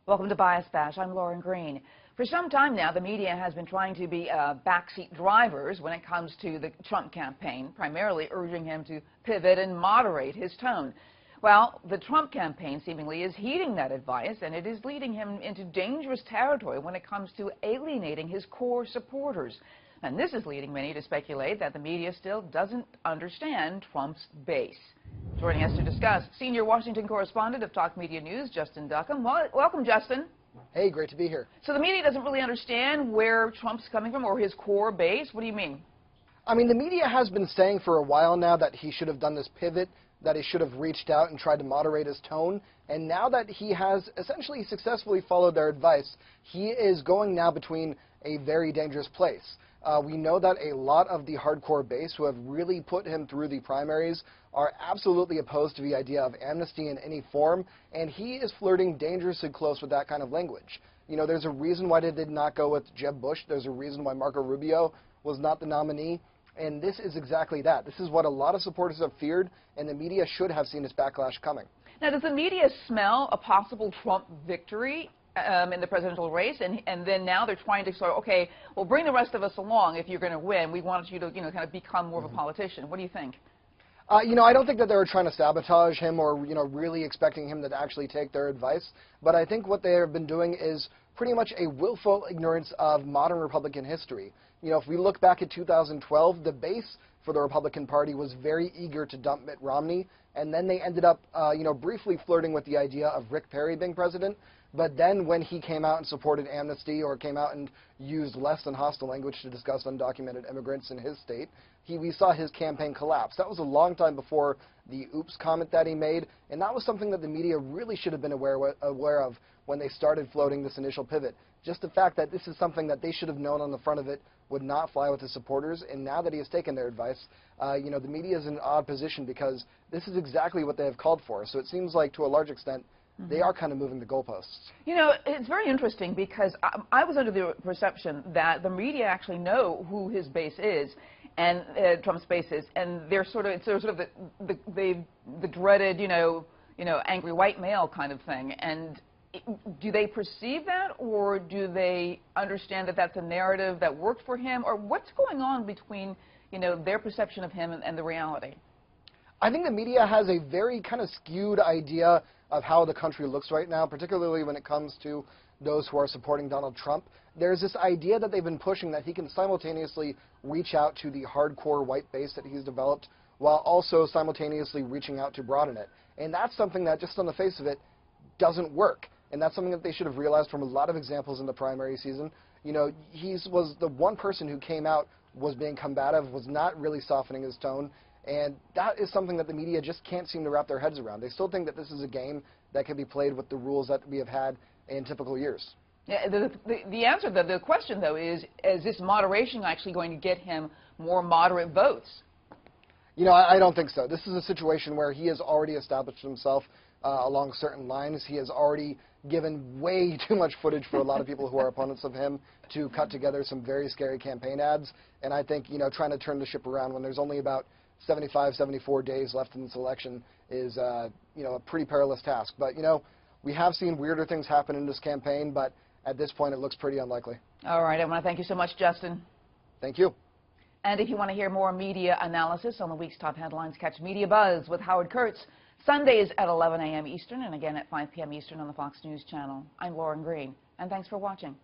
Welcome to Bias Bash. I'm Lauren Green. For some time now, the media has been trying to be backseat drivers when it comes to the Trump campaign, primarily urging him to pivot and moderate his tone. Well, the Trump campaign seemingly is heeding that advice, and it is leading him into dangerous territory when it comes to alienating his core supporters. And this is leading many to speculate that the media still doesn't understand Trump's base. Joining us to discuss, senior Washington correspondent of Talk Media News, Justin Duckham. Welcome, Justin. Hey, great to be here. So the media doesn't really understand where Trump's coming from or his core base? What do you mean? I mean, the media has been saying for a while now that he should have done this pivot, that he should have reached out and tried to moderate his tone. And now that he has essentially successfully followed their advice, he is going now between a very dangerous place. We know that a lot of the hardcore base who have really put him through the primaries are absolutely opposed to the idea of amnesty in any form, and he is flirting dangerously close with that kind of language. You know, there's a reason why they did not go with Jeb Bush. There's a reason why Marco Rubio was not the nominee, and this is exactly that. This is what a lot of supporters have feared, and the media should have seen this backlash coming. Now, does the media smell a possible Trump victory in the presidential race, and then now they're trying to sort of, okay, well, bring the rest of us along if you're going to win. We want you to, kind of become more of a politician. What do you think? I don't think that they were trying to sabotage him or, really expecting him to actually take their advice. But I think what they have been doing is pretty much a willful ignorance of modern Republican history. If we look back at 2012, the base for the Republican Party was very eager to dump Mitt Romney, and then they ended up, briefly flirting with the idea of Rick Perry being president. But then when he came out and supported amnesty or came out and used less than hostile language to discuss undocumented immigrants in his state, we saw his campaign collapse. That was a long time before the oops comment that he made, and that was something that the media really should have been aware of when they started floating this initial pivot. Just the fact that this is something that they should have known on the front of it would not fly with his supporters, and now that he has taken their advice, the media is in an odd position because this is exactly what they have called for. So it seems like, to a large extent, they are kind of moving the goalposts. It's very interesting because I was under the perception that the media actually know who his base is, and Trump's base is, and they're sort of the dreaded, angry white male kind of thing. And do they perceive that, or do they understand that that's a narrative that worked for him, or what's going on between, their perception of him and the reality? I think the media has a very kind of skewed idea of how the country looks right now, particularly when it comes to those who are supporting Donald Trump. There's this idea that they've been pushing that he can simultaneously reach out to the hardcore white base that he's developed while also simultaneously reaching out to broaden it. And that's something that, just on the face of it, doesn't work. And that's something that they should have realized from a lot of examples in the primary season. He was the one person who came out, was being combative, was not really softening his tone. And that is something that the media just can't seem to wrap their heads around. They still think that this is a game that can be played with the rules that we have had in typical years. Yeah, the answer, the question, though, is this moderation actually going to get him more moderate votes? I don't think so. This is a situation where he has already established himself along certain lines. He has already given way too much footage for a lot of people who are opponents of him to cut together some very scary campaign ads. And I think, trying to turn the ship around when there's only about 75, 74 days left in this election is, a pretty perilous task. But, we have seen weirder things happen in this campaign, but at this point it looks pretty unlikely. All right. I want to thank you so much, Justin. Thank you. And if you want to hear more media analysis on the week's top headlines, catch Media Buzz with Howard Kurtz, Sundays at 11 a.m. Eastern and again at 5 p.m. Eastern on the Fox News Channel. I'm Lauren Green, and thanks for watching.